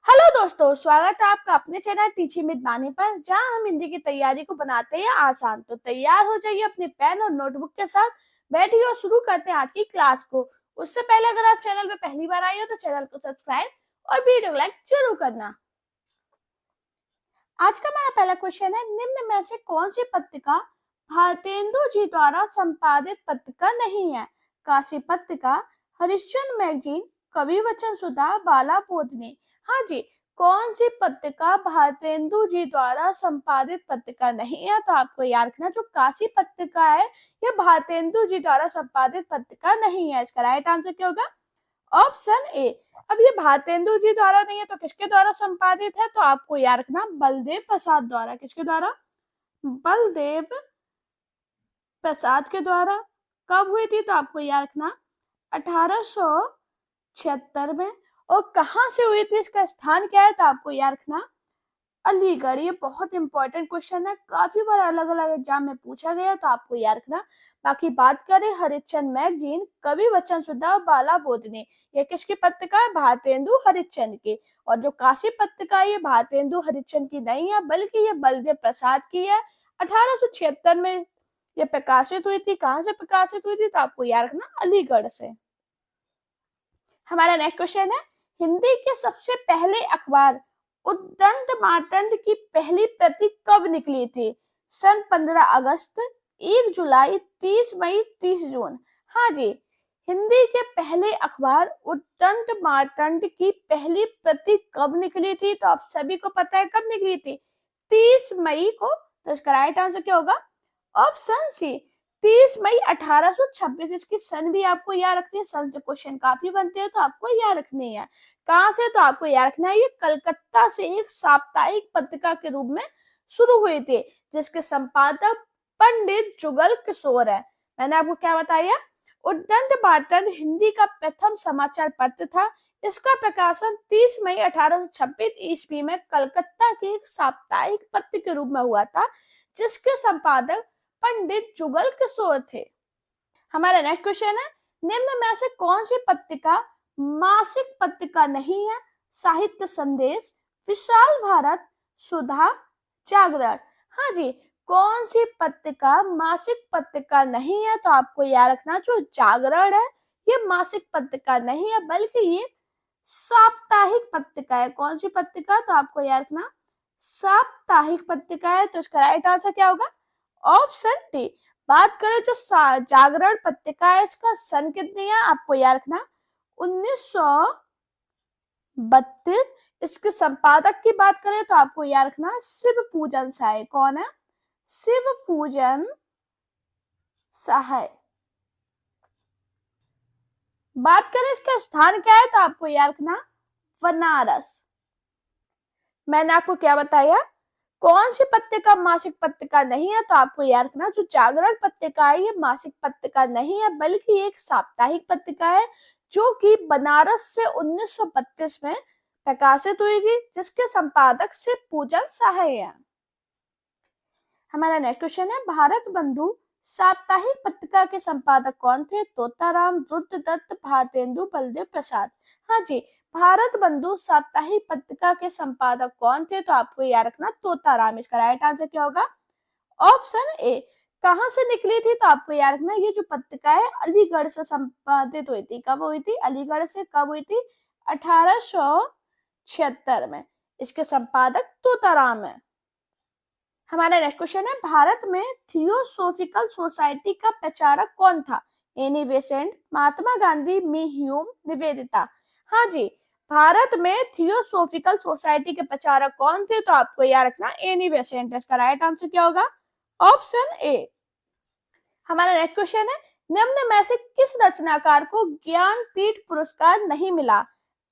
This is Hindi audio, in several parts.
हेलो दोस्तों, स्वागत है आपका अपने चैनल टीचिंग विद बानी पर, जहां हम हिंदी की तैयारी को बनाते हैं आसान। तो तैयार हो जाइए अपने पेन और नोटबुक के साथ, बैठिए और शुरू करते हैं आज की क्लास को। उससे पहले अगर आप चैनल पे पहली बार आए हो तो चैनल को सब्सक्राइब और वीडियो को लाइक जरूर करना। आज का हमारा पहला क्वेश्चन है, निम्न में से कौन सी पत्रिका भारतेंदु जी द्वारा संपादित पत्रिका नहीं है? काशी पत्रिका, हरिश्चंद्र मैगजीन, कवि वचन सुधा, बाला बोधनी। हाँ जी, कौन सी पत्रिका भारतेंदु जी द्वारा संपादित पत्रिका नहीं है? तो आपको याद रखना, जो काशी पत्रिका है ये भारतेंदु जी द्वारा संपादित पत्रिका नहीं है। इसका राइट आंसर क्या होगा? Option A. अब ये भारतेंदु जी द्वारा नहीं है तो किसके द्वारा संपादित है? तो आपको याद रखना, बलदेव प्रसाद द्वारा। किसके द्वारा? बलदेव प्रसाद के द्वारा। कब हुई थी? तो आपको याद रखना 1876 में। और कहां से हुई थी, इसका स्थान क्या है? तो आपको याद रखना अलीगढ़। ये बहुत इंपॉर्टेंट क्वेश्चन है, काफी बार अलग अलग एग्जाम में पूछा गया है, तो आपको याद रखना। बाकी बात करें हरिश्चंद्र मैगजीन, कवि वचन सुधा, बाला बोधनी, ये किसकी पत्रिका है? भारतेंदु हरिश्चंद्र की। और जो काशी पत्रिका है ये भारतेंदु हरिश्चंद्र की नहीं है, बल्कि ये बलदेव प्रसाद की है। 1876 में ये प्रकाशित हुई थी। कहां से प्रकाशित हुई थी? तो आपको याद रखना अलीगढ़ से। हमारा नेक्स्ट क्वेश्चन है, हिंदी के सबसे पहले अखबार उद्दंड मार्तंड की पहली प्रति कब निकली थी? सन 15 अगस्त, 1 जुलाई, 30 मई, 30 जून। हाँ जी, हिंदी के पहले अखबार उद्दंड मार्तंड की पहली प्रति कब निकली थी? तो आप सभी को पता है कब निकली थी, 30 मई को। तो इसका राइट आंसर क्या होगा? ऑप्शन सी, 30 मई 1826। इसकी सन भी आपको याद रखनी है, सन से क्वेश्चन काफी बनते हैं तो आपको याद रखनी है। कहां से? तो आपको याद रखना है ये कलकत्ता से एक साप्ताहिक पत्रिका के रूप में शुरू हुई थी, जिसके संपादक पंडित जुगल किशोर है। मैंने आपको क्या बताया? उद्दंड मार्तंड हिंदी का प्रथम समाचार पत्र था। इसका प्रकाशन 30 मई 1826 ईस्वी में कलकत्ता के एक साप्ताहिक पत्र के रूप में हुआ था, जिसके संपादक पंडित जुगल किशोर थे। हमारा नेक्स्ट क्वेश्चन है, निम्न में से कौन सी पत्रिका मासिक पत्रिका नहीं है? साहित्य संदेश, विशाल भारत, सुधा, जागरण। हाँ जी, कौन सी पत्रिका मासिक पत्रिका नहीं है? तो आपको याद रखना, जो जागरण है ये मासिक पत्रिका नहीं है, बल्कि ये साप्ताहिक पत्रिका है। कौन सी पत्रिका? तो आपको याद रखना साप्ताहिक पत्रिका है। तो इसका राइट आंसर क्या होगा? Option D. बात करें जो जागरण पत्रिका है, इसका सन कितनी है? आपको याद रखना 1932। इसके संपादक की बात करें तो आपको याद रखना शिव पूजन सहाय। कौन है? शिव पूजन सहाय। बात करें इसका स्थान क्या है, तो आपको याद रखना बनारस। मैंने आपको क्या बताया, कौन सी पत्रिका मासिक पत्रिका नहीं है? तो आपको याद रखना, जो जागरण पत्रिका है ये मासिक पत्रिका नहीं है, बल्कि एक साप्ताहिक पत्रिका है, जो कि बनारस से 1932 में प्रकाशित हुई थी, जिसके संपादक से पूजन सहाय है। हमारा नेक्स्ट क्वेश्चन है, भारत बंधु साप्ताहिक पत्रिका के संपादक कौन थे? तोताराम, रुद्रदत्त, भारतेंदु, बलदेव प्रसाद। हाँ जी, भारत बंधु साप्ताहिक पत्रिका के संपादक कौन थे? तो आपको याद रखना तोताराम। इसका राइट आंसर क्या होगा? Option A. कहां से निकली थी? तो आपको याद रखना ये जो पत्रिका है अलीगढ़ से संपादित हुई थी। कब हुई थी? अलीगढ़ से। कब हुई थी? 1876 में। इसके संपादक तोताराम है। हमारा नेक्स्ट क्वेश्चन है, भारत में थियोसोफिकल सोसाइटी का प्रचारक कौन था? एनी बेसेंट, महात्मा गांधी, मी ह्यूम, निवेदिता। हाँ जी, भारत में थियोसोफिकल सोसाइटी के प्रचारक कौन थे? तो आपको याद रखना एनी बेसेंट। इसका राइट आंसर क्या होगा? Option A. हमारा नेक्स्ट क्वेश्चन है, निम्न में से किस रचनाकार को ज्ञानपीठ पुरस्कार नहीं मिला?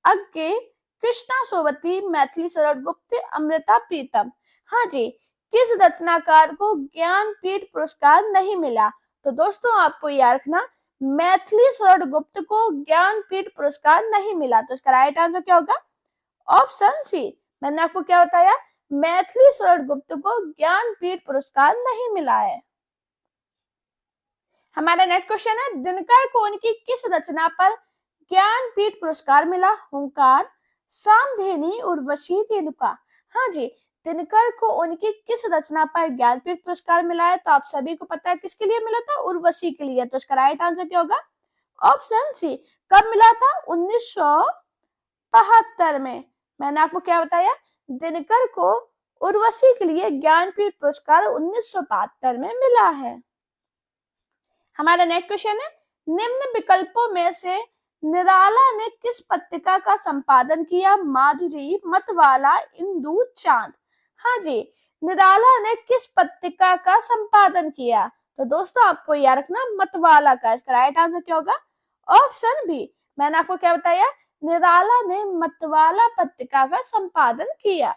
अज्ञे, कृष्णा सोबती, मैथिली शरण गुप्त, अमृता प्रीतम। हाँ जी, किस रचनाकार को ज्ञानपीठ पुरस्कार नहीं मिला? तो दोस्तों आपको याद रखना मैथिली शरण गुप्त को ज्ञानपीठ पुरस्कार नहीं मिला। तो इसका राइट आंसर क्या होगा? Option C. मैंने आपको क्या बताया? मैथिली शरण गुप्त को ज्ञानपीठ पुरस्कार नहीं मिला है। हमारा नेक्स्ट क्वेश्चन है, दिनकर को उनकी किस रचना पर ज्ञानपीठ पुरस्कार मिला? हुंकार, सामधेनी उर्वशी रेणुका। हाँ जी, दिनकर को उनकी किस रचना पर ज्ञानपीठ पुरस्कार मिला है? तो आप सभी को पता है किसके लिए मिला था? उर्वशी के लिए। तो इसका राइट आंसर क्या होगा? Option C. कब मिला था? 1972 में। मैंने आपको क्या बताया? दिनकर को उर्वशी के लिए ज्ञानपीठ पुरस्कार 1972 में मिला है। हमारा नेक्स्ट क्वेश्चन है, निम्न विकल्पों में से निराला ने किस पत्रिका का संपादन किया? माधुरी, मतवाला, इंदु, चांद। हाँ जी, निराला ने किस पत्रिका का संपादन किया? तो दोस्तों आपको याद रखना मतवाला का। इसका राइट आंसर क्या होगा? Option B. मैंने आपको क्या बताया? निराला ने मतवाला पत्रिका का संपादन किया।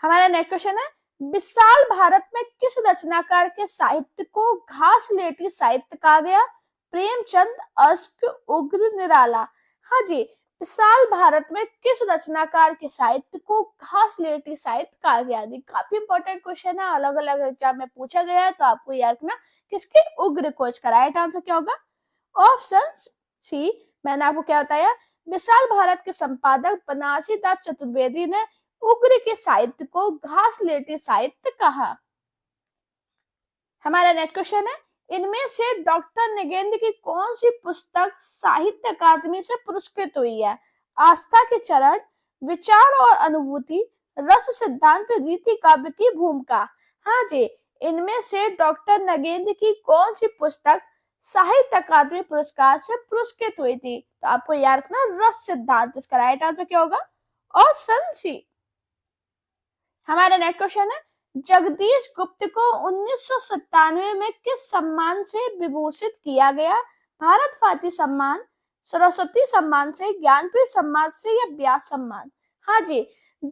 हमारा नेक्स्ट क्वेश्चन है, विशाल भारत में किस रचनाकार के साहित्य को घासलेटी साहित्य कहा गया? प्रेमचंद, अश्क, उग्र, निराला। हाँ जी, विशाल भारत में किस रचनाकार के साहित्य को घासलेटी साहित्य कहा गया? काफी इंपॉर्टेंट क्वेश्चन है, अलग अलग एग्जाम में पूछा गया है, तो आपको याद रखना किसके? उग्र को। इसका राइट आंसर क्या होगा? Option C. मैंने आपको क्या बताया? विशाल भारत के संपादक बनारसी दास चतुर्वेदी ने उग्र के साहित्य को घासलेटी साहित्य कहा। हमारा नेक्स्ट क्वेश्चन है, इनमें से डॉक्टर नगेंद्र की कौन सी पुस्तक साहित्य अकादमी से पुरस्कृत हुई है? आस्था के चरण, विचार और अनुभूति, रस सिद्धांत, रीति काव्य की भूमिका। हाँ जी, इनमें से डॉक्टर नगेंद्र की कौन सी पुस्तक साहित्य अकादमी पुरस्कार से पुरस्कृत हुई थी? तो आपको याद रखना रस सिद्धांत। इसका राइट आंसर क्या होगा? Option C. हमारा नेक्स्ट क्वेश्चन है, जगदीश गुप्त को 1997 में किस सम्मान से विभूषित किया गया? भारत फाती सम्मान, सरस्वती सम्मान से, ज्ञानपीठ सम्मान से या व्यास सम्मान? हाँ जी,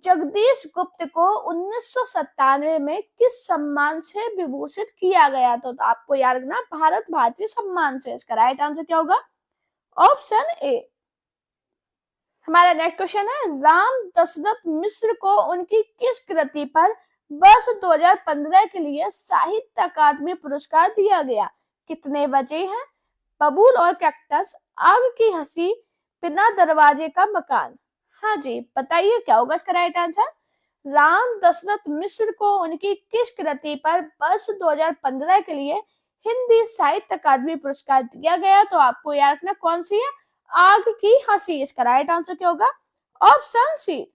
जगदीश गुप्त को 1997 में किस सम्मान से विभूषित किया गया? तो आपको याद रखना भारत भारती सम्मान से। इसका राइट आंसर क्या होगा? Option A. हमारा नेक्स्ट क्वेश्चन है, राम दशरथ मिश्र को उनकी किस कृति पर वर्ष 2015 के लिए साहित्य अकादमी पुरस्कार दिया गया? कितने बजे हैं, बबूल और कैक्टस, आग की हंसी, बिना दरवाजे का मकान। हाँ जी, बताइए क्या होगा इसका राइट आंसर? राम दशरथ मिश्र को उनकी किस कृति पर वर्ष 2015 के लिए हिंदी साहित्य अकादमी पुरस्कार दिया गया? तो आपको याद रखना कौन सी है? आग की हंसी। इसका राइट आंसर क्या होगा? Option C.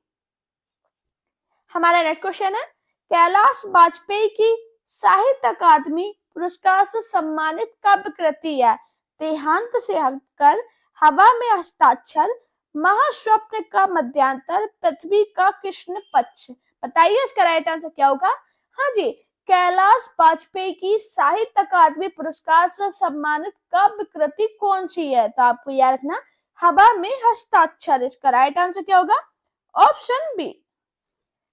हमारा नेक्स्ट क्वेश्चन है, कैलाश वाजपेयी की साहित्य अकादमी पुरस्कार से सम्मानित काव्य कृति है? देहांत से हटकर, हवा में हस्ताक्षर, महास्वप्न का मध्यांतर, पृथ्वी का कृष्ण पक्ष। बताइए इसका राइट आंसर क्या होगा? हाँ जी, कैलाश वाजपेयी की साहित्य अकादमी पुरस्कार से सम्मानित काव्य कृति कौन सी है? तो आपको याद रखना हवा में हस्ताक्षर। इसका राइट आंसर क्या होगा? Option B.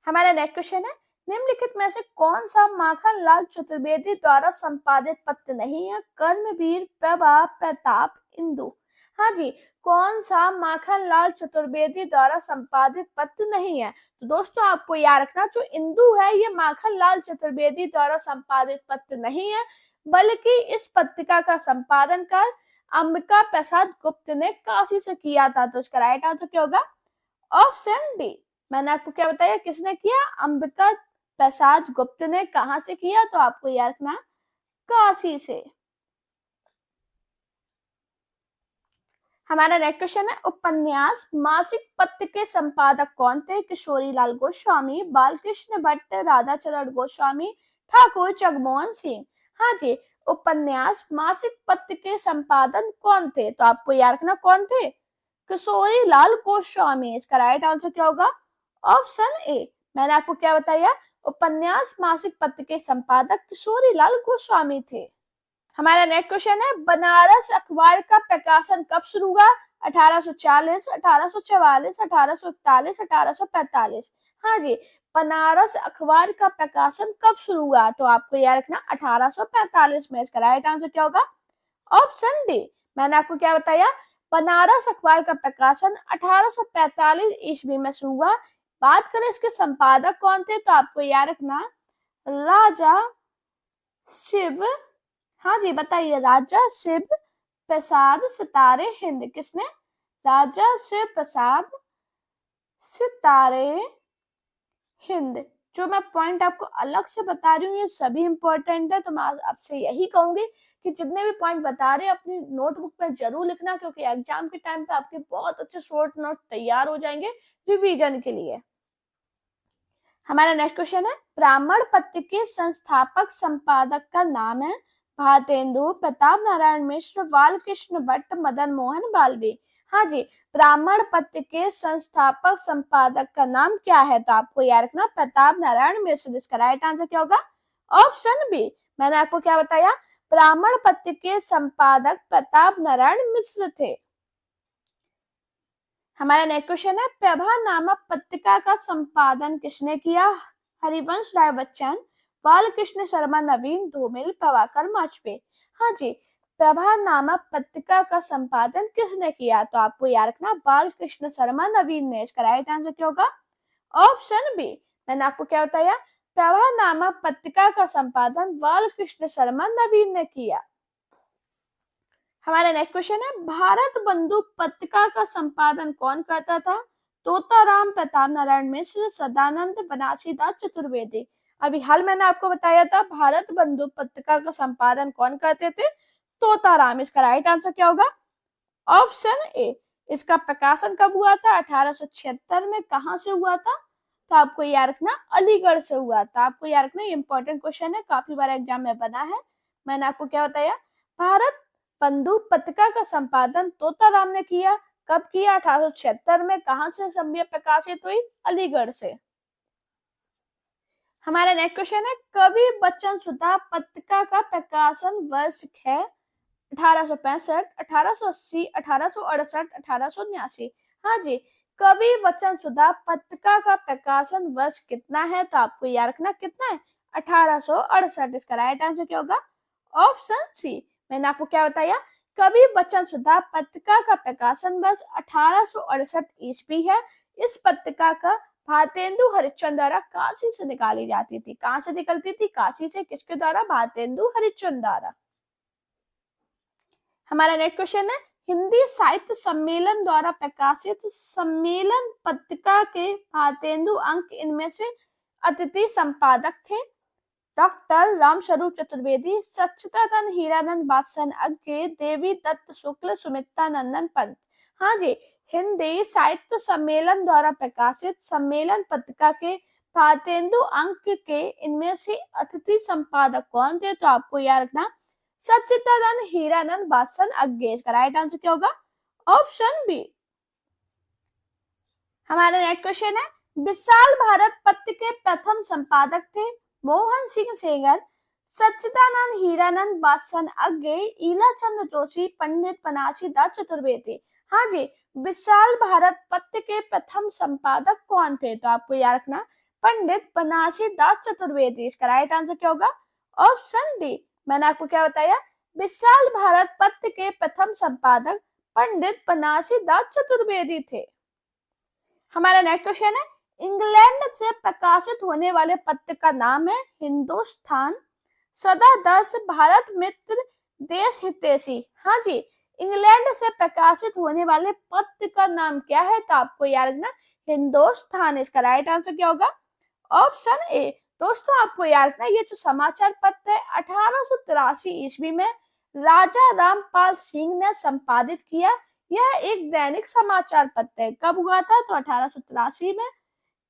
हमारा नेक्स्ट क्वेश्चन है, निम्नलिखित में से कौन सा माखन लाल चतुर्वेदी द्वारा संपादित पत्र नहीं है? कर्मवीर, प्रभा, प्रताप, इंदु। हाँ जी, कौन सा माखन लाल चतुर्वेदी द्वारा संपादित पत्र नहीं है? तो दोस्तों आपको याद रखना जो इंदु है ये माखन लाल चतुर्वेदी द्वारा संपादित पत्र नहीं है, बल्कि इस पत्रिका का संपादन कर अंबिका प्रसाद गुप्त ने काशी से किया था। तो इसका राइट आंसर क्या होगा? Option D. मैंने आपको क्या बताया किसने किया? अंबिका प्रसाद गुप्त ने। कहां से किया? तो आपको याद रखना काशी से। हमारा नेक्स्ट क्वेश्चन है, उपन्यास मासिक पत्र के संपादक कौन थे? किशोरी लाल गोस्वामी, बालकृष्ण भट्ट, राधा चरण गोस्वामी, ठाकुर जगमोहन सिंह। हाँ जी, उपन्यास मासिक पत्र के संपादक कौन थे? तो आपको याद रखना कौन थे? किशोरी लाल गोस्वामी। इसका राइट आंसर क्या होगा? Option A. मैंने आपको क्या बताया? उपन्यास मासिक पत्र के संपादक किशोरी लाल गोस्वामी थे। हमारा नेक्स्ट क्वेश्चन है, बनारस अखबार का प्रकाशन कब शुरू हुआ? 1840, 1844, 1841, 1845। हाँ जी, बनारस अखबार का प्रकाशन कब शुरू हुआ? तो आपको याद रखना 1845 में। इसका राइट आंसर क्या होगा? Option D. मैंने आपको क्या बताया? बनारस अखबार का प्रकाशन 1845 ईस्वी में शुरू हुआ। बात करें इसके संपादक कौन थे? तो आपको याद रखना राजा शिव। हाँ जी, बताइए। राजा शिव प्रसाद सितारे हिंद। किसने? राजा शिव प्रसाद सितारे हिंद। जो मैं पॉइंट आपको अलग से बता रही हूँ ये सभी इंपॉर्टेंट है, तो मैं आपसे यही कहूंगी कि जितने भी पॉइंट बता रहे हैं अपनी नोटबुक में जरूर लिखना, क्योंकि एग्जाम के टाइम पे आपके बहुत अच्छे शॉर्ट नोट तैयार हो जाएंगे रिवीजन के लिए। हमारा नेक्स्ट क्वेश्चन है, ब्राह्मण पत्र के संस्थापक संपादक का नाम है भारतेंदु प्रताप नारायण मिश्र, बालकृष्ण भट्ट, मदन मोहन मालवीय। हाँ जी, ब्राह्मण पत्र के संस्थापक संपादक का नाम क्या है? तो आपको याद रखना प्रताप नारायण मिश्र। इसका राइट आंसर क्या होगा? Option B. मैंने आपको क्या बताया? ब्राह्मण पत्र के संपादक प्रताप नारायण मिश्र थे। हमारा नेक्स्ट क्वेश्चन है, प्रभा नामक पत्रिका का संपादन किसने किया? हरिवंश राय बच्चन, बालकृष्ण शर्मा नवीन, धूमिल, प्रभाकर वाजपेयी। हाँ जी, प्रभा नामक पत्रिका का संपादन किसने किया? तो आपको याद रखना बालकृष्ण शर्मा नवीन ने। इसका राइट आंसर क्या होगा? Option B. मैंने आपको क्या बताया? प्रभा नामक पत्रिका का संपादन बालकृष्ण शर्मा नवीन ने किया। हमारा नेक्स्ट क्वेश्चन है, भारत बंधु पत्रिका का संपादन कौन करता था? तोताराम, प्रताप नारायण मिश्र, सदानंद, बनारसीदास चतुर्वेदी। अभी हाल मैंने आपको बताया था भारत बंधु पत्रिका का संपादन कौन करते थे? तोताराम। इसका राइट आंसर क्या होगा? Option A. इसका प्रकाशन कब हुआ था? 1876 में। कहां से हुआ था? तो आपको याद रखना अलीगढ़ से हुआ था। आपको याद रखना, ये इंपॉर्टेंट क्वेश्चन है, काफी बार एग्जाम में बना है। मैंने आपको क्या बताया? भारत बंधु पत्रिका का संपादन तोताराम ने किया। कब किया? 1876 में। कहां से प्रकाशित हुई? अलीगढ़ से। हमारा नेक्स्ट क्वेश्चन है, कवि बच्चन सुधा पत्रिका का प्रकाशन वर्ष है? 1865, 1880, 1868, 1889। हाँ जी, कवि वचन सुधा पत्रिका का प्रकाशन वर्ष कितना है? तो आपको याद रखना कितना है? 1868। इसका राइट आंसर क्या होगा? Option C. मैंने आपको क्या बताया? कवि बच्चन सुधा पत्रिका का प्रकाशन वर्ष 1868 ईस्वी है। इस पत्रिका का भारतेंदु हरिश्चंद्र द्वारा काशी से निकाली जाती थी। कहां से निकलती थी? काशी से। किसके द्वारा? भारतेंदु हरिश्चंद्र द्वारा। हमारा नेक्स्ट क्वेश्चन है, हिंदी साहित्य सम्मेलन द्वारा प्रकाशित सम्मेलन पत्रिका के भारतेंदु अंक इनमें से अतिथि संपादक थे? डॉक्टर रामस्वरूप चतुर्वेदी, सच्चिदानंद हीरानंद बादशाह अज्ञे, देवी दत्त शुक्ल, सुमित्रा नंदन पंत। हाँ जी, हिंदी साहित्य सम्मेलन द्वारा प्रकाशित सम्मेलन पत्रिका के भारतेंदु अंक के इनमें से अतिथि संपादक कौन थे? तो आपको याद रखना सच्चिदानंद हीरानंद बादशाह अज्ञे। इसका राइट आंसर क्या होगा? Option B. हमारा नेक्स्ट क्वेश्चन है, विशाल भारत पत्र के प्रथम संपादक थे मोहन सिंह सेंगर, सच्चिदानंद हीरानंद बादशाह अज्ञे, ईला चंद्र जोशी, पंडित बनारसीदास चतुर्वेदी। हाँ जी, विशाल भारत पत्र के प्रथम संपादक कौन थे? तो आपको याद रखना पंडित बनारसीदास चतुर्वेदी। इसका राइट आंसर क्या होगा? Option D. मैंने आपको क्या बताया? विशाल भारत पत्र के प्रथम संपादक पंडित बनारसीदास चतुर्वेदी थे। हमारा नेक्स्ट क्वेश्चन है, इंग्लैंड से प्रकाशित होने वाले पत्र का नाम है हिंदुस्तान, सदा दर्श, भारत मित्र, देश हितैषी। हाँ जी, इंग्लैंड से प्रकाशित होने वाले पत्र का नाम क्या है? तो आपको याद रखना हिंदुस्तान। इसका राइट आंसर क्या होगा? Option A. दोस्तों आपको याद रखना ये जो समाचार पत्र है 1883 ईस्वी में राजा रामपाल सिंह ने संपादित किया। यह एक दैनिक समाचार पत्र है। कब हुआ था? तो 1883 में।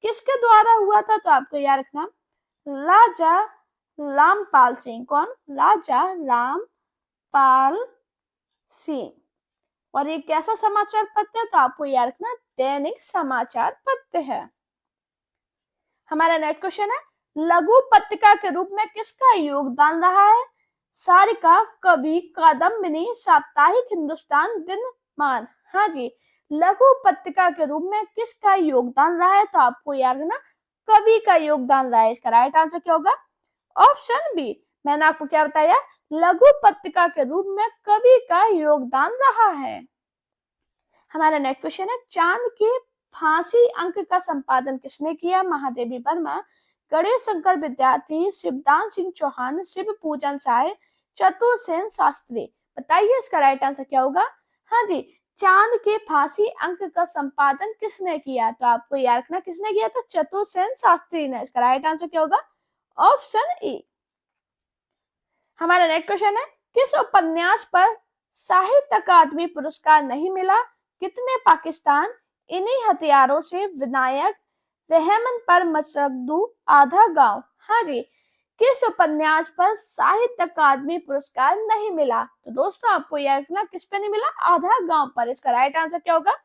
किसके द्वारा हुआ था? तो आपको याद रखना राजा रामपाल सिंह। कौन? राजा रामपाल सिंह। और ये कैसा समाचार पत्र है? तो आपको याद रखना दैनिक समाचार पत्र है। हमारा नेक्स्ट क्वेश्चन है, लघु पत्रिका के रूप में किसका योगदान रहा है? सारिका, कवि, कादम्बिनी, साप्ताहिक हिंदुस्तान, दिनमान। हाँ जी, लघु पत्रिका के रूप में किसका योगदान रहा है? तो आपको याद रखना कवि का योगदान रहा है। इसका राइट आंसर क्या होगा? Option B. मैंने आपको क्या बताया? लघु पत्रिका के रूप में कवि का योगदान रहा है। हमारा नेक्स्ट क्वेश्चन है, चांद के फांसी अंक का संपादन किसने किया? महादेवी वर्मा, गणेश शंकर विद्यार्थी, शिवदान सिंह चौहान, शिव पूजन साय, चतुर सेन शास्त्री। बताइए इसका राइट आंसर क्या होगा? हाँ जी, चांद के फांसी अंक का संपादन किसने किया? तो आपको याद रखना किसने किया था? चतुर्सेन शास्त्री ने। इसका राइट आंसर क्या होगा? Option A. हमारा नेक्स्ट क्वेश्चन है, किस उपन्यास पर साहित्य अकादमी पुरस्कार नहीं मिला? कितने पाकिस्तान, इन्हीं हथियारों से, विनायक, रहमान पर मसक्दू, आधा गांव। हाँ जी, किस उपन्यास पर साहित्य अकादमी पुरस्कार नहीं मिला? तो दोस्तों आपको याद रखना किस पे नहीं मिला? आधा गांव पर। इसका राइट आंसर क्या होगा?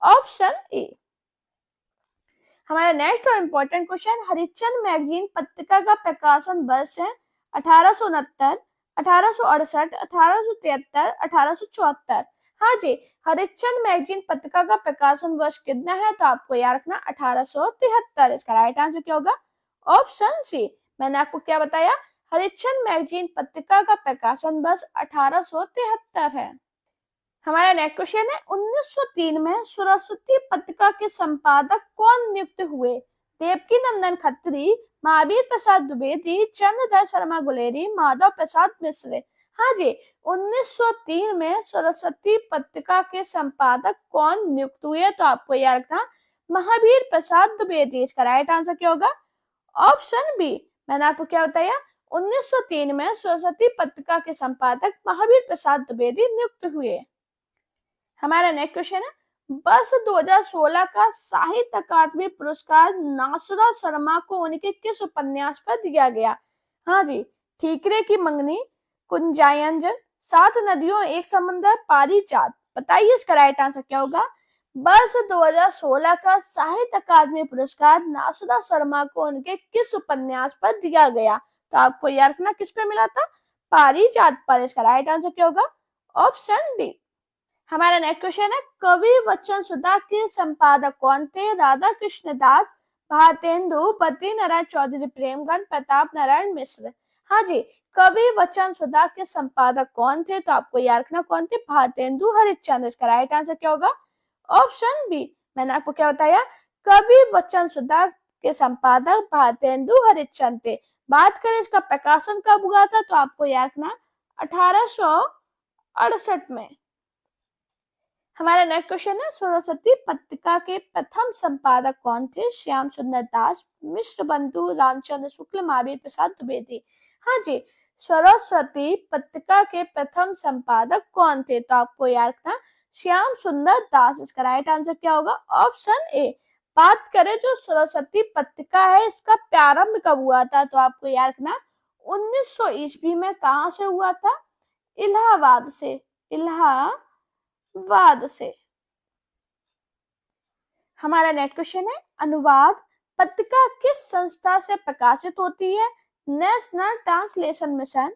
Option A. हमारा नेक्स्ट और इम्पोर्टेंट क्वेश्चन, हरिश्चंद्र मैगजीन पत्रिका का प्रकाशन वर्ष है 1869, 1868, 1873, 1874। हाँ जी, हरिश्चंद्र मैगजीन पत्रिका का प्रकाशन वर्ष कितना है? तो आपको याद रखना 1873। इसका राइट आंसर क्या होगा? Option C. मैंने आपको क्या बताया? हरिश्चंद्र मैगजीन पत्रिका का प्रकाशन वर्ष 1873 है। हमारा नेक्स्ट क्वेश्चन है, 1903 में सरस्वती पत्रिका के संपादक कौन नियुक्त हुए? देवकी नंदन खत्री, महावीर प्रसाद द्विवेदी, चंद्रधर शर्मा गुलेरी, माधव प्रसाद मिश्र। हाँ जी, 1903 में सरस्वती पत्रिका के संपादक कौन नियुक्त हुए? तो आपको याद रखना महावीर प्रसाद द्विवेदी। इसका राइट आंसर क्या होगा? Option B. मैंने आपको क्या बताया? 1903 में सरस्वती पत्रिका के संपादक महावीर प्रसाद द्विवेदी नियुक्त हुए। हमारा नेक्स्ट क्वेश्चन है, वर्ष 2016 का साहित्य अकादमी पुरस्कार नासरा शर्मा को उनके किस उपन्यास पर दिया गया? हाँ जी, ठीकरे की मंगनी, कुंजायंजन, सात नदियों एक समंदर, पारिजात। बताइए इसका राइट आंसर क्या होगा? वर्ष 2016 का साहित्य अकादमी पुरस्कार नासरा शर्मा को उनके किस उपन्यास पर दिया गया? तो आपको याद रखना किस पे मिला था? पारिजात पर। इसका राइट आंसर क्या होगा? Option D. हमारा नेक्स्ट क्वेश्चन है, कवि वचन सुधा के संपादक कौन थे? राधा कृष्ण दास, भारतेंदु, बद्री नारायण चौधरी, प्रेमगंज, प्रताप नारायण मिश्र। हाँ जी, कवि वचन सुधा के संपादक कौन थे? तो आपको याद रखना कौन थे? भारतेंदु हरिश्चंद्र। इसका राइट आंसर क्या होगा? Option B. मैंने आपको क्या बताया? कवि वचन सुधा के संपादक भारतेंदु हरिश्चंद्र थे। बात करें इसका प्रकाशन कब हुआ था? तो आपको याद रखना 1868 में। हमारा नेक्स्ट क्वेश्चन है, सरस्वती पत्रिका के प्रथम संपादक कौन थे? श्याम सुंदर दास, मिश्र बंधु, रामचंद्र शुक्ल, महावीर प्रसाद द्विवेदी। हाँ जी, सरस्वती पत्रिका के प्रथम संपादक कौन थे? तो आपको याद रखना श्याम सुंदर दास। इसका राइट आंसर क्या होगा? Option A. बात करें जो सरस्वती पत्रिका है इसका प्रारंभ कब हुआ था? तो आपको याद रखना 1900 ईस्वी में। कहां से हुआ था? इलाहाबाद से। इलाहाबाद से। हमारा नेक्स्ट क्वेश्चन है, अनुवाद पत्रिका किस संस्था से प्रकाशित होती है? नेशनल ट्रांसलेशन मिशन,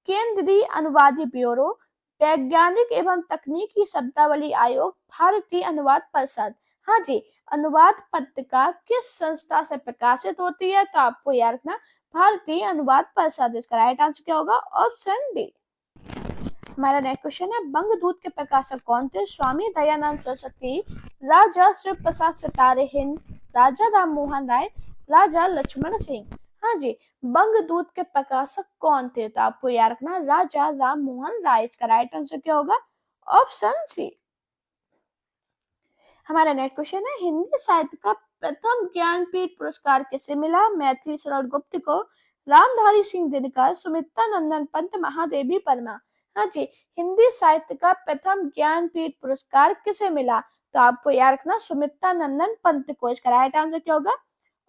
केंद्रीय अनुवादी ब्यूरो, वैज्ञानिक एवं तकनीकी शब्दावली आयोग, भारतीय अनुवाद परिषद। हाँ जी, अनुवाद पत्रिका किस संस्था से प्रकाशित होती है? तो आपको याद रखना भारतीय अनुवाद परिषद। इसका राइट आंसर क्या होगा? Option D. हमारा नेक्स्ट क्वेश्चन है, बंगदूत के प्रकाशक कौन थे? स्वामी दयानंद सरस्वती, राजा शिव प्रसाद सितारे हिंद, राजा राम मोहन राय, राजा लक्ष्मण सिंह। हाँ जी, बंगदूत के प्रकाशक कौन थे? तो आपको याद रखना राजा राम मोहन राय। इसका राइट आंसर क्या होगा? Option C. हमारा नेक्स्ट क्वेश्चन है, हिंदी साहित्य का प्रथम ज्ञानपीठ पुरस्कार किसे मिला? मैथिली शरण गुप्त को, रामधारी सिंह दिनकर, सुमित्रा नंदन पंत, महादेवी वर्मा। हाँ जी, हिंदी साहित्य का प्रथम ज्ञानपीठ पुरस्कार किसे मिला? तो आपको याद रखना सुमित्रा नंदन पंत को। इसका राइट आंसर क्या होगा?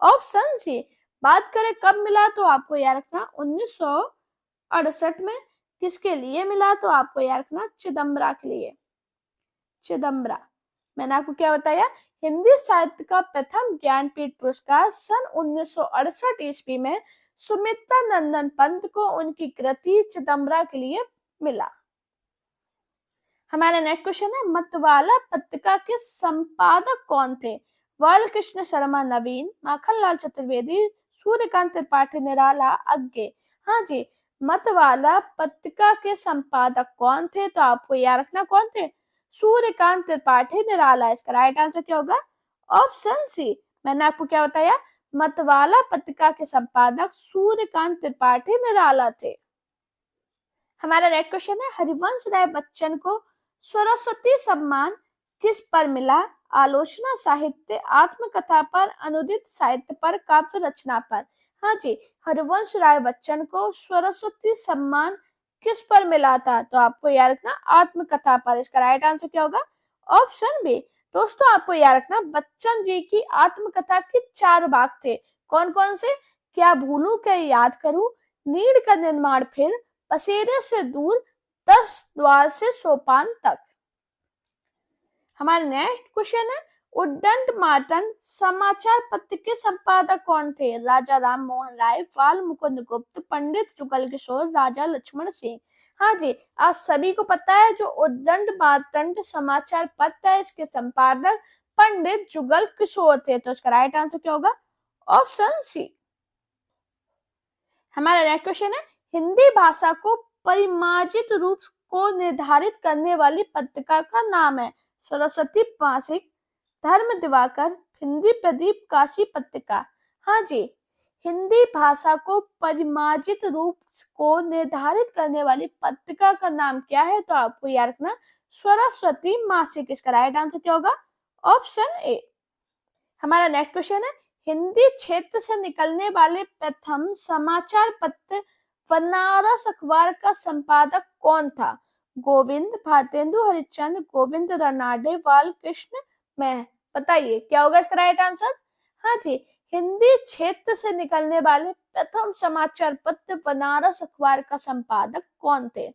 Option C. बात करें कब मिला? तो आपको याद रखना 1968 में। किसके लिए मिला? तो आपको याद रखना चिदम्बरा के लिए। चिदम्बरा। मैंने आपको क्या बताया? हिंदी साहित्य का प्रथम ज्ञानपीठ पुरस्कार सन 1968 ईस्वी में सुमित्रा नंदन पंत को उनकी कृति चिदम्बरा के लिए मिला। हमारा नेक्स्ट क्वेश्चन है, मतवाला पत्रिका के संपादक कौन थे? बालकृष्ण शर्मा नवीन, माखनलाल चतुर्वेदी, सूर्यकांत त्रिपाठी, निराला अज्ञे। हाँ जी, मतवाला पत्रिका के संपादक कौन थे? तो आपको याद रखना कौन थे? सूर्यकांत त्रिपाठी, निराला। इसका राइट आंसर क्या होगा? Option C. मैंने आपको क्या बताया? मतवाला पत्रिका के संपादक सूर्यकांत त्रिपाठी, निराला थे। हमारा नेक्स्ट क्वेश्चन है, हरिवंश राय बच्चन को सरस्वती सम्मान किस पर मिला? आलोचना साहित्य, आत्मकथा पर, अनुदित साहित्य पर, काव्य रचना पर। हाँ जी, हरिवंश राय बच्चन को सरस्वती सम्मान किस पर मिला था? तो आपको याद रखना आत्मकथा पर। इसका राइट आंसर क्या होगा? Option B. दोस्तों आपको याद रखना बच्चन जी की आत्मकथा के 4 भाग थे। कौन कौन से? क्या भूलूं क्या याद करूं, नीड़ का निर्माण फिर, पसेरे से दूर, 10 द्वार से सोपान तक। हमारा नेक्स्ट क्वेश्चन है, उद्दंड मार्तंड समाचार पत्र के संपादक कौन थे? राजा राम मोहन राय, बाल मुकुंद गुप्त, पंडित जुगल किशोर, राजा लक्ष्मण सिंह। हाँ जी, आप सभी को पता है जो उद्दंड मार्तंड समाचार पत्र है इसके संपादक पंडित जुगल किशोर थे। तो इसका राइट आंसर क्या होगा? Option C. हमारा नेक्स्ट क्वेश्चन है, हिंदी भाषा को परिमार्जित रूप को निर्धारित करने वाली पत्रिका का नाम है? सरस्वती मासिक, धर्म दिवाकर, हिंदी प्रदीप, काशी पत्रिका। हाँ जी, हिंदी भाषा को परिमार्जित रूप को निर्धारित करने वाली पत्रिका का नाम क्या है? तो आपको याद रखना सरस्वती मासिक। इसका राइट आंसर क्या होगा? Option A. हमारा नेक्स्ट क्वेश्चन है, हिंदी क्षेत्र से निकलने वाले प्रथम समाचार पत्र बनारस अखबार का संपादक कौन था? गोविंद, भारतेंदु हरिश्चंद्र, गोविंद रनाडे, बालकृष्ण मैं। बताइए क्या होगा इसका राइट आंसर? हाँ जी, हिंदी क्षेत्र से निकलने वाले प्रथम समाचार पत्र बनारस अखबार का संपादक कौन थे?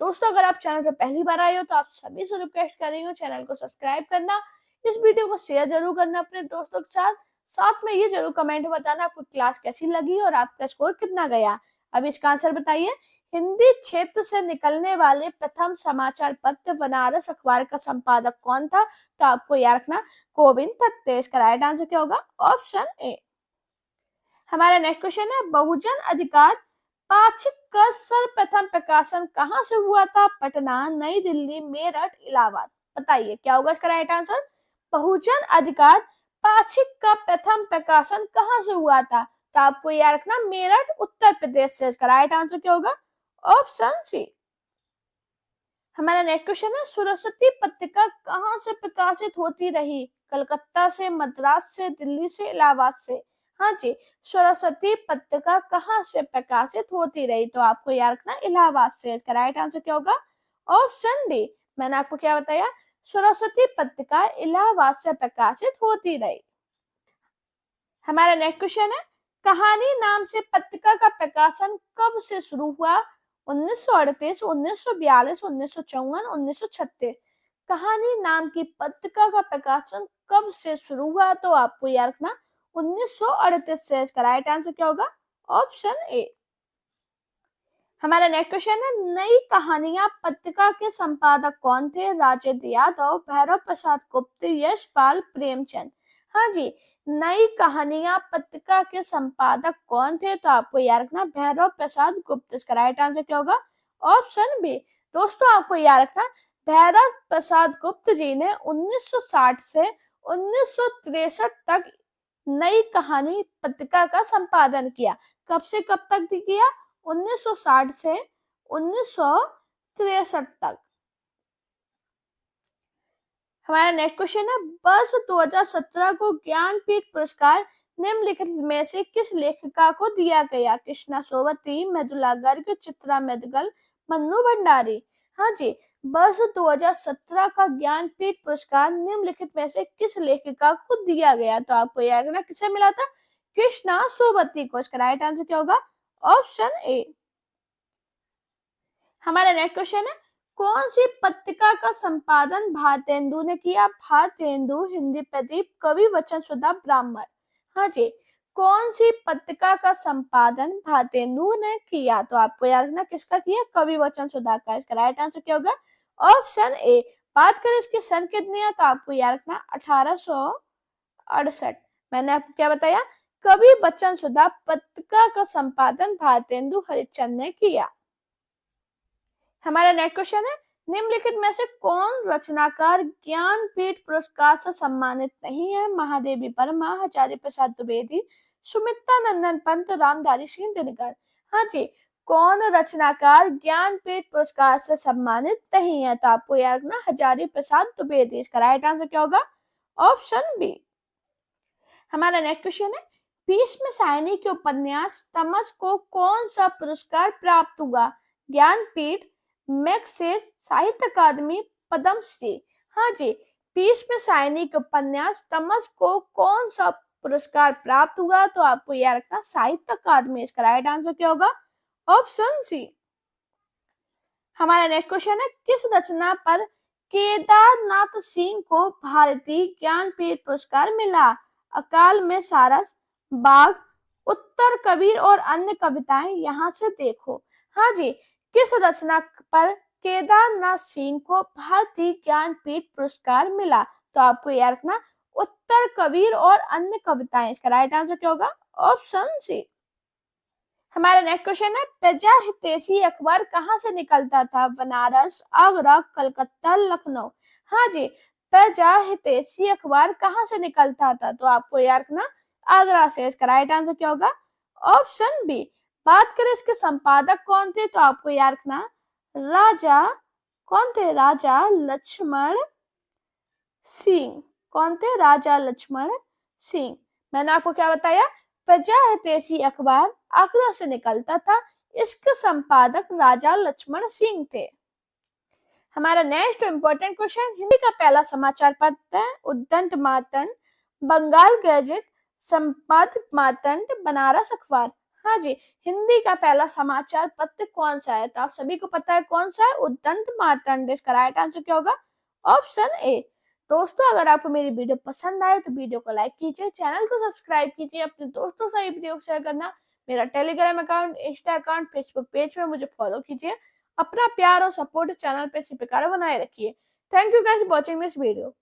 दोस्तों अगर आप चैनल पर पहली बार आए हो तो आप सभी से रिक्वेस्ट कर रही हूँ चैनल को सब्सक्राइब करना, इस वीडियो को शेयर जरूर करना अपने दोस्तों के साथ। साथ में ये जरूर कमेंट में बताना आपको क्लास कैसी लगी और आपका स्कोर कितना गया। अब इसका आंसर बताइए, हिंदी क्षेत्र से निकलने वाले प्रथम समाचार पत्र बनारस अखबार का संपादक कौन था? तो आपको याद रखना गोविंद थत्ते। इसका राइट आंसर क्या होगा? Option A. हमारा नेक्स्ट क्वेश्चन है, बहुजन अधिकार पाक्षिक का सर्वप्रथम प्रकाशन कहाँ से हुआ था? पटना, नई दिल्ली, मेरठ, इलाहाबाद। बताइए क्या होगा इसका राइट आंसर? बहुजन अधिकार पाक्षिक का प्रथम प्रकाशन कहाँ से हुआ था? तो आपको याद रखना मेरठ उत्तर प्रदेश से। इसका राइट आंसर क्या होगा? Option C. हमारा नेक्स्ट क्वेश्चन है, सरस्वती पत्रिका कहाँ से प्रकाशित होती रही? कलकत्ता से, मद्रास से, दिल्ली से, इलाहाबाद से। हाँ जी, सरस्वती पत्रिका कहाँ से प्रकाशित होती रही? तो आपको याद रखना इलाहाबाद से। इसका राइट आंसर क्या होगा? Option D. मैंने आपको क्या बताया? सरस्वती पत्रिका इलाहाबाद से प्रकाशित होती रही। हमारा नेक्स्ट क्वेश्चन है, कहानी नाम से पत्रिका का प्रकाशन कब से शुरू हुआ? 1938, 1942, 1954, 1936। कहानी नाम की पत्रिका का प्रकाशन कब से शुरू हुआ? तो आपको याद रखना 1938 से। इसका राइट आंसर क्या होगा? Option A. हमारा नेक्स्ट क्वेश्चन है, नई कहानियां पत्रिका के संपादक कौन थे? राजेंद्र यादव, भैरव प्रसाद गुप्त, यशपाल, प्रेमचंद। हाँ जी, नई कहानियां पत्रिका के संपादक कौन थे? तो आपको याद रखना भैरव प्रसाद गुप्त। इसका राइट आंसर क्या होगा? Option B. दोस्तों आपको याद रखना भैरव प्रसाद गुप्त जी ने 1960 से 1963 तक नई कहानी पत्रिका का संपादन किया। कब से कब तक किया? 1960 से 1963 तक। हमारा नेक्स्ट क्वेश्चन है, वर्ष 2017 को ज्ञानपीठ पुरस्कार निम्नलिखित में से किस लेखिका को दिया गया? कृष्णा सोबती, मृदुला गर्ग, चित्रा मेदगल, मन्नू भंडारी। हाँ जी, वर्ष 2017 का ज्ञानपीठ पुरस्कार निम्नलिखित में से किस लेखिका को दिया गया? तो आपको याद रखना किसे मिला था? कृष्णा सोबती को। इसका राइट आंसर क्या होगा? Option A. हमारा नेक्स्ट क्वेश्चन है, कौन सी पत्रिका का संपादन भारतेंदु ने किया? भारतेंदु, हिंदी प्रदीप, कवि वचन सुधा, ब्राह्मण। हाँ जी, कौन सी पत्रिका का संपादन भारतेंदु ने किया? तो आपको याद रखना किसका किया? कवि वचन सुधा का। इसका राइट आंसर क्या होगा? Option A. बात करें इसके सन कितने हैं? तो आपको याद रखना 1868। मैंने आपको क्या बताया? कवि वचन सुधा पत्रिका का संपादन भारतेंदु हरिश्चंद्र ने किया। हमारा नेक्स्ट क्वेश्चन है, निम्नलिखित में से कौन रचनाकार ज्ञानपीठ पुरस्कार से सम्मानित नहीं है? महादेवी वर्मा, हजारी प्रसाद द्विवेदी, सुमित्रा नंदन पंत, रामधारी सिंह दिनकर। हाँ जी, कौन रचनाकार ज्ञानपीठ पुरस्कार से सम्मानित नहीं है? तो आपको याद रखना हजारी प्रसाद द्विवेदी। इसका राइट आंसर क्या होगा? Option B. हमारा नेक्स्ट क्वेश्चन है, भीष्म सायनी के उपन्यास तमस को कौन सा पुरस्कार प्राप्त हुआ? ज्ञानपीठ, मैगसेसे, साहित्य अकादमी, पद्मश्री। हाँ जी, भीष्म सायनी के उपन्यास तमस को कौन सा पुरस्कार प्राप्त हुआ? तो आपको याद रखना साहित्य अकादमी। इसका राइट आंसर क्या होगा? Option C. हमारा नेक्स्ट क्वेश्चन है, किस रचना पर केदारनाथ सिंह को भारतीय ज्ञानपीठ पुरस्कार मिला? अकाल में सारस, बाघ, उत्तर कबीर और अन्य कविताएं यहाँ से देखो। हाँ जी, किस रचना पर केदारनाथ सिंह को भारतीय ज्ञानपीठ पुरस्कार मिला? तो आपको याद रखना उत्तर कबीर और अन्य कविताएं। इसका राइट आंसर क्या होगा? Option C. हमारा नेक्स्ट क्वेश्चन है, प्रजा हितैषी अखबार कहाँ से निकलता था? बनारस, आगरा, कलकत्ता, लखनऊ। हाँ जी, प्रजा हितैषी अखबार कहाँ से निकलता था? तो आपको याद रखना आगरा से। इसका राइट आंसर क्या होगा? Option B. बात करें इसके संपादक कौन थे? तो आपको याद रखना राजा कौन थे? राजा लक्ष्मण सिंह। कौन थे? राजा लक्ष्मण सिंह। मैंने आपको क्या बताया? प्रजा हितैषी अखबार आगरा से निकलता था, इसके संपादक राजा लक्ष्मण सिंह थे। हमारा नेक्स्ट इंपॉर्टेंट क्वेश्चन, हिंदी का पहला समाचार पत्र है उद्दंड मातंड, बंगाल गैजेट, संपादक मातंड, बनारस अखबार। हाँ जी, हिंदी का पहला समाचार पत्र कौन सा है? तो आप सभी को पता है कौन सा है? उद्दंड मातंड। इसका राइट आंसर क्या होगा? Option A. दोस्तों, अगर आपको मेरी वीडियो पसंद आए तो वीडियो को लाइक कीजिए, चैनल को सब्सक्राइब कीजिए, अपने दोस्तों से वीडियो शेयर करना, मेरा Telegram account, Insta account, Facebook page में मुझे फॉलो कीजिए। अपना प्यार और सपोर्ट चैनल पे इसी प्रकार बनाए रखिए। Thank you guys watching this video.